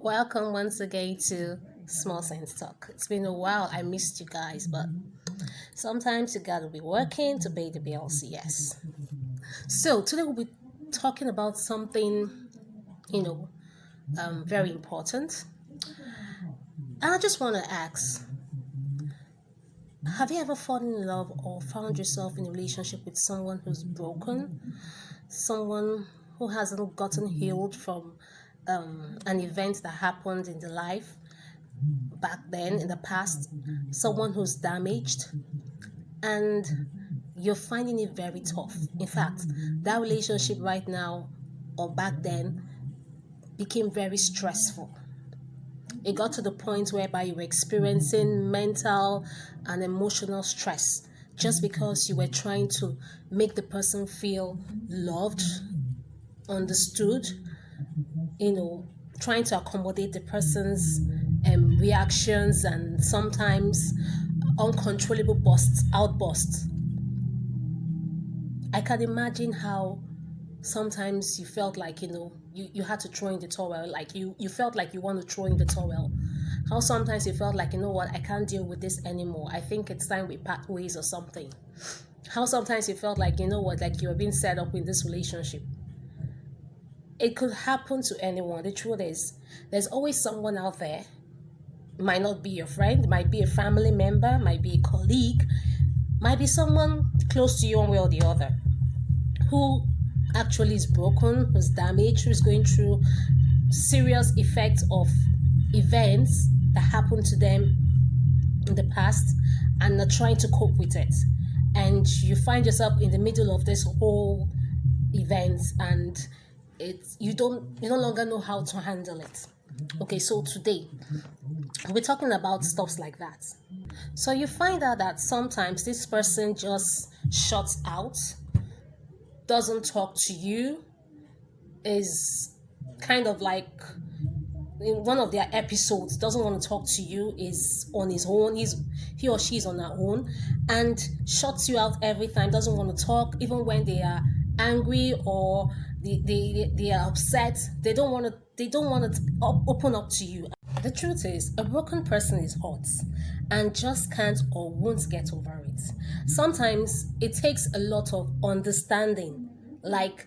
Welcome once again to Small Sense Talk. It's been a while. I missed you guys, but sometimes you gotta be working to pay the bills. Yes. So today we'll be talking about something, you know, very important. And I just want to ask: have you ever fallen in love or found yourself in a relationship with someone who's broken, someone who hasn't gotten healed from an event that happened in the life back then in the past, someone who's damaged, and you're finding it very tough? In fact, that relationship right now or back then became very stressful. It got to the point whereby you were experiencing mental and emotional stress just because you were trying to make the person feel loved, understood, trying to accommodate the person's reactions and sometimes uncontrollable outbursts. I can imagine how sometimes you felt like you had to throw in the towel, like you felt like you want to throw in the towel. How sometimes you felt like, what, I can't deal with this anymore, I think it's time we part ways or something. How sometimes you felt like, what, like you were being set up in this relationship. It could happen to anyone. The truth is, there's always someone out there. It might not be your friend, it might be a family member, might be a colleague, might be someone close to you one way or the other, who actually is broken, who's damaged, who's going through serious effects of events that happened to them in the past and are trying to cope with it. And you find yourself in the middle of this whole event and you no longer know how to handle it. Okay, so today we're talking about stuff like that. So you find out that sometimes this person just shuts out, doesn't talk to you, is kind of like in one of their episodes, doesn't want to talk to you, is on his own, he or she is on her own, and shuts you out every time, doesn't want to talk, even when they are angry or they are upset. They don't want to open up to you. The truth is, a broken person is hurt and just can't or won't get over it. Sometimes it takes a lot of understanding, like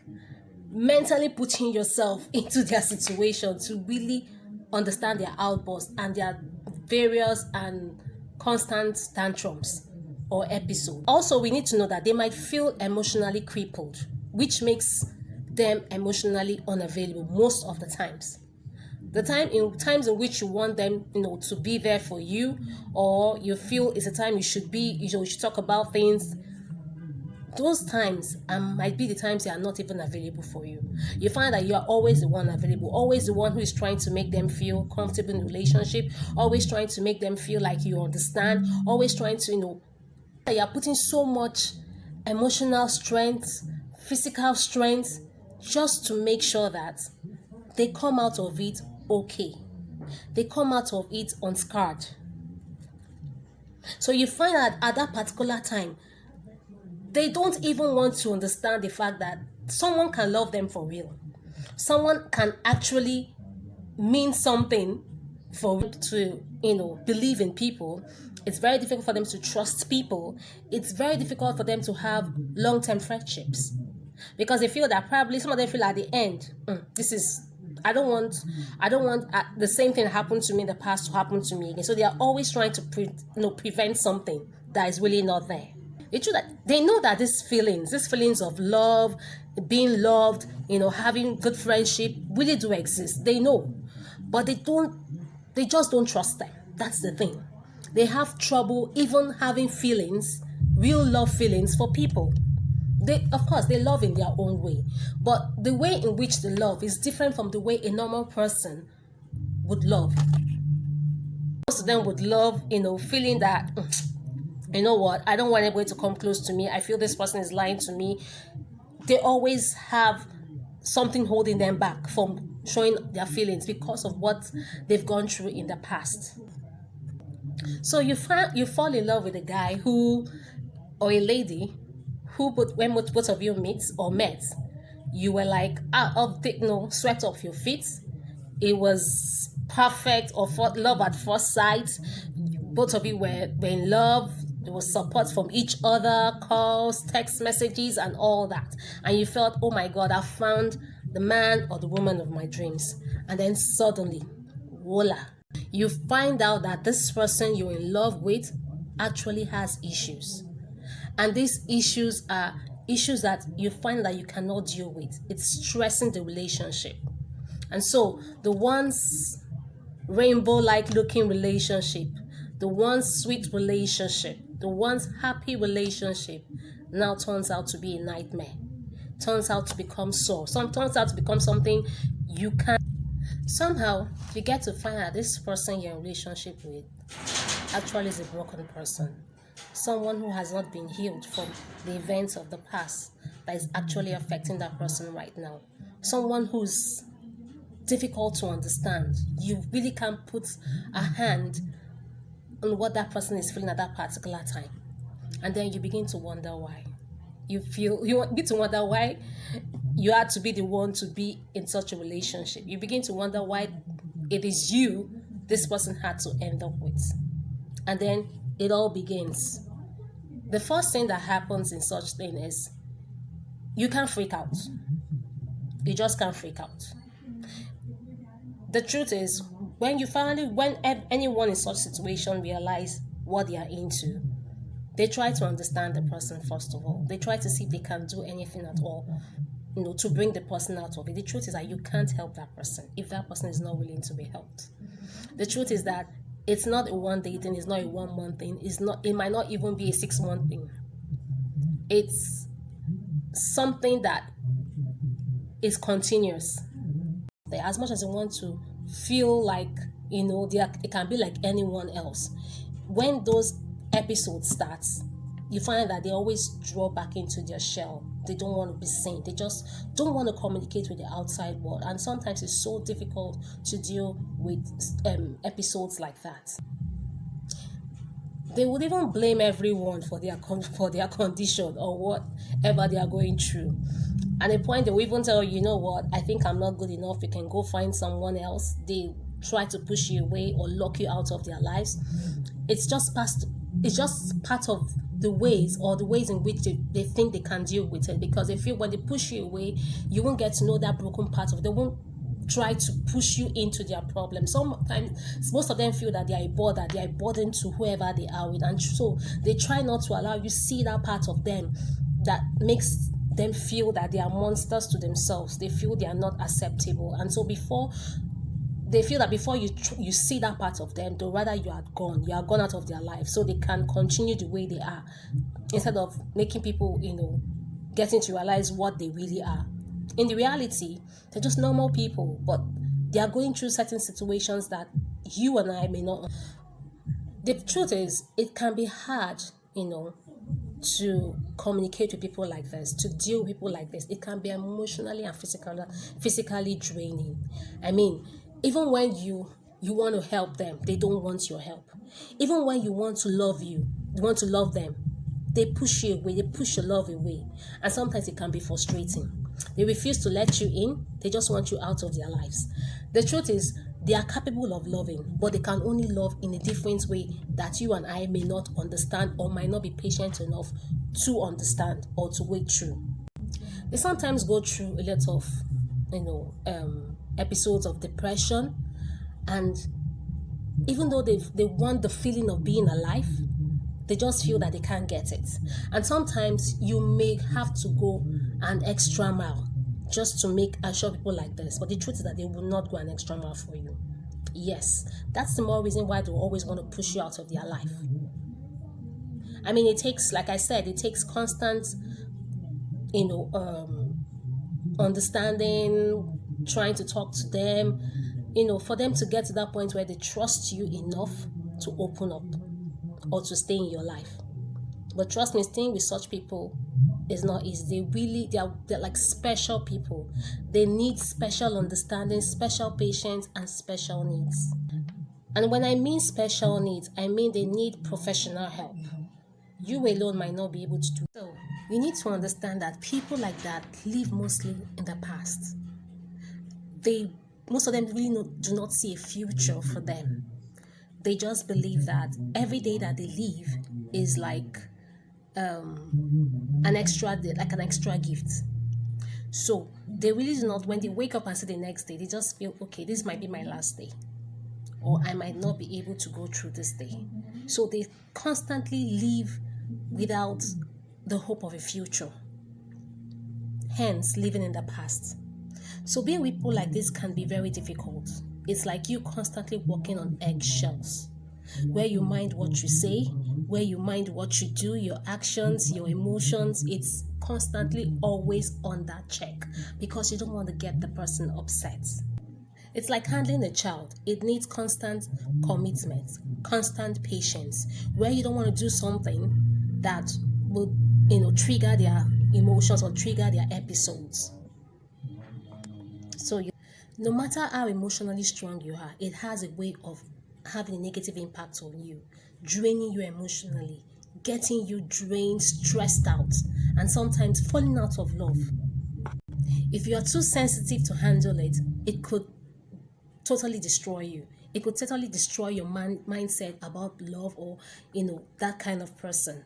mentally putting yourself into their situation to really understand their outbursts and their various and constant tantrums or episodes. Also, we need to know that they might feel emotionally crippled, which makes them emotionally unavailable most of the times. Times in which you want them, to be there for you, or you feel it's a time you should talk about things. Those times might be the times they are not even available for you. You find that you are always the one available, always the one who is trying to make them feel comfortable in the relationship, always trying to make them feel like you understand, always trying to, you are putting so much emotional strength, physical strength, just to make sure that they come out of it okay. They come out of it unscarred. So you find that at that particular time, they don't even want to understand the fact that someone can love them for real. Someone can actually mean something for them to, believe in people. It's very difficult for them to trust people. It's very difficult for them to have long-term friendships because they feel that probably some of them feel at the end, I don't want the same thing that happened to me in the past to happen to me again. So they are always trying to prevent something that is really not there. It's true that they know that these feelings of love, being loved, having good friendship really do exist. They know, but they just don't trust them. That's the thing. They have trouble even having feelings, real love feelings for people. Of course, they love in their own way, but the way in which they love is different from the way a normal person would love. Most of them would love, feeling that, what, I don't want anybody to come close to me. I feel this person is lying to me. They always have something holding them back from showing their feelings because of what they've gone through in the past. So you fall in love with a guy or a lady who, when both of you met, you were like, sweat off your feet. It was perfect or for love at first sight. Both of you were in love. There was support from each other, calls, text messages, and all that. And you felt, oh my God, I found the man or the woman of my dreams. And then suddenly, voila, you find out that this person you're in love with actually has issues. And these issues are issues that you find that you cannot deal with. It's stressing the relationship. And so the once rainbow like looking relationship, the once sweet relationship, the once happy relationship now turns out to be a nightmare. Turns out to become sore. Turns out to become something you can't. Somehow you get to find out this person you're in relationship with actually is a broken person. Someone who has not been healed from the events of the past that is actually affecting that person right now. Someone who's difficult to understand. You really can't put a hand on what that person is feeling at that particular time. And then you begin to wonder why. You begin to wonder why you had to be the one to be in such a relationship. You begin to wonder why it is you this person had to end up with. And then it all begins. The first thing that happens in such thing is you can't freak out. You just can't freak out. The truth is, when anyone in such situation realize what they are into, they try to understand the person first of all. They try to see if they can do anything at all, to bring the person out of it. The truth is that you can't help that person if that person is not willing to be helped. The truth is that it's not a one day thing, it's not a 1 month thing, it might not even be a 6 month thing. It's something that is continuous. As much as you want to feel like, it can be like anyone else. When those episodes start, you find that they always draw back into their shell. They don't want to be seen. They just don't want to communicate with the outside world. And sometimes it's so difficult to deal with episodes like that. They would even blame everyone for their condition or whatever they are going through. At a point, they will even tell you, what, I think I'm not good enough. You can go find someone else. They try to push you away or lock you out of their lives. It's just part of the ways in which they think they can deal with it, because they feel when they push you away, you won't get to know that broken part of it. They won't try to push you into their problem. Sometimes, most of them feel that they are a burden to whoever they are with, and so they try not to allow you see that part of them that makes them feel that they are monsters to themselves. They feel they are not acceptable, and so before you see that part of them, though rather you are gone out of their life, so they can continue the way they are, instead of making people getting to realize what they really are. In the reality, they're just normal people, but they are going through certain situations that you and I may not. The truth is, it can be hard, to communicate with people like this, to deal with people like this. It can be emotionally and physically draining. I mean, even when you want to help them, they don't want your help. Even when you want to love them, they push you away, they push your love away. And sometimes it can be frustrating. They refuse to let you in, they just want you out of their lives. The truth is, they are capable of loving, but they can only love in a different way that you and I may not understand or might not be patient enough to understand or to wait through. They sometimes go through a lot of, episodes of depression, and even though they want the feeling of being alive, they just feel that they can't get it. And sometimes you may have to go an extra mile just to make assure people like this. But the truth is that they will not go an extra mile for you. Yes, that's the more reason why they always want to push you out of their life. I mean, it takes, like I said, it takes constant, understanding, trying to talk to them, for them to get to that point where they trust you enough to open up or to stay in your life. But trust me, staying with such people is not easy. They're like special people. They need special understanding, special patience, and special needs. And when I mean special needs, I mean they need professional help. You alone might not be able to do so. You need to understand that people like that live mostly in the past. They most of them really do not see a future for them. They just believe that every day that they live is like an extra day, like an extra gift. So they really do not, when they wake up and see the next day, they just feel, okay, this might be my last day, or I might not be able to go through this day. So they constantly live without the hope of a future, hence living in the past. So being with people like this can be very difficult. It's like you constantly walking on eggshells, where you mind what you say, where you mind what you do, your actions, your emotions. It's constantly always under check because you don't want to get the person upset. It's like handling a child. It needs constant commitment, constant patience, where you don't want to do something that will, trigger their emotions or trigger their episodes. So no matter how emotionally strong you are, it has a way of having a negative impact on you, draining you emotionally, getting you drained, stressed out, and sometimes falling out of love. If you are too sensitive to handle it, it could totally destroy you. It could totally destroy your mindset about love or, that kind of person.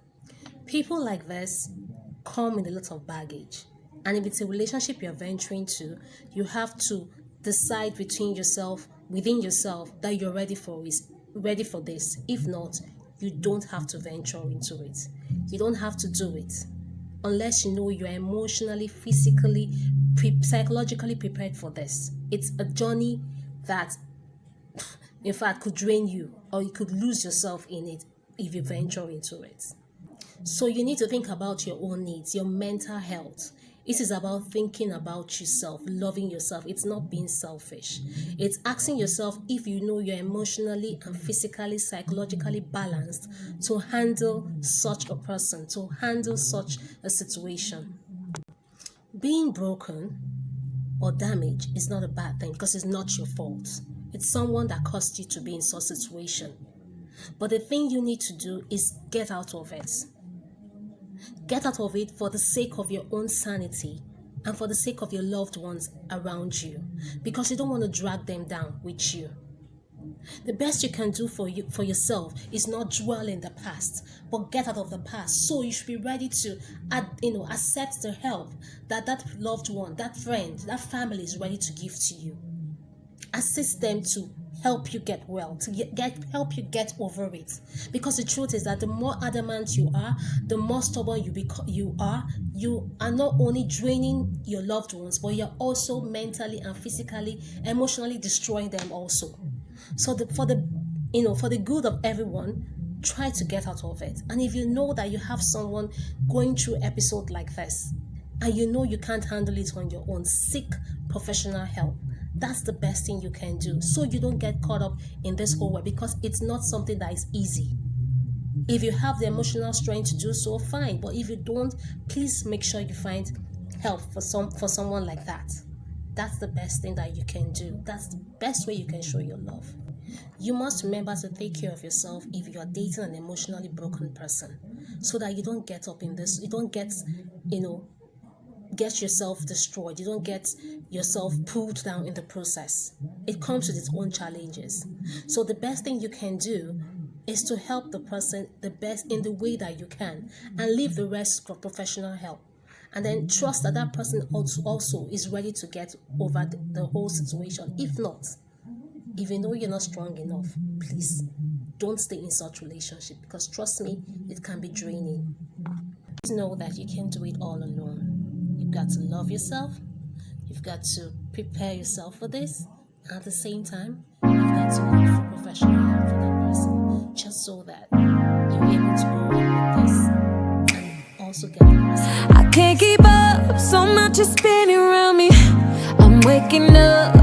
People like this come with a lot of baggage. And if it's a relationship you're venturing to, you have to decide within yourself that you're ready for this. If not, you don't have to venture into it. You don't have to do it unless you know you're emotionally, physically, psychologically prepared for this. It's a journey that, in fact, could drain you, or you could lose yourself in it if you venture into it. So you need to think about your own needs, your mental health. It is about thinking about yourself, loving yourself. It's not being selfish. It's asking yourself if you know you're emotionally and physically, psychologically balanced to handle such a person, to handle such a situation. Being broken or damaged is not a bad thing because it's not your fault. It's someone that caused you to be in such a situation. But the thing you need to do is get out of it. Get out of it for the sake of your own sanity and for the sake of your loved ones around you, because you don't want to drag them down with you. The best you can do for yourself is not dwell in the past, but get out of the past. So you should be ready to accept the help that loved one, that friend, that family is ready to give to you. Assist them to help you get well, help you get over it. Because the truth is that the more adamant you are, the more stubborn you are not only draining your loved ones, but you're also mentally and physically, emotionally destroying them also. So for the good of everyone, try to get out of it. And if you know that you have someone going through an episode like this, and you know you can't handle it on your own, seek professional help. That's the best thing you can do, so you don't get caught up in this whole way, because it's not something that is easy. If you have the emotional strength to do so, fine. But if you don't, please make sure you find help for someone like that. That's the best thing that you can do. That's the best way you can show your love. You must remember to take care of yourself if you are dating an emotionally broken person, so that you don't get up in this. You don't get yourself destroyed. You don't get yourself pulled down in the process. It comes with its own challenges. So the best thing you can do is to help the person the best in the way that you can, and leave the rest for professional help. And then trust that person also is ready to get over the whole situation. If not, if you know you're not strong enough, please don't stay in such relationship, because trust me, it can be draining. Please know that you can't do it all alone. You've got to love yourself. You've got to prepare yourself for this. At the same time, you've got to look for professional help for that person, just so that you're able to go on with this and also get the person. I can't keep up, so much is spinning around me. I'm waking up.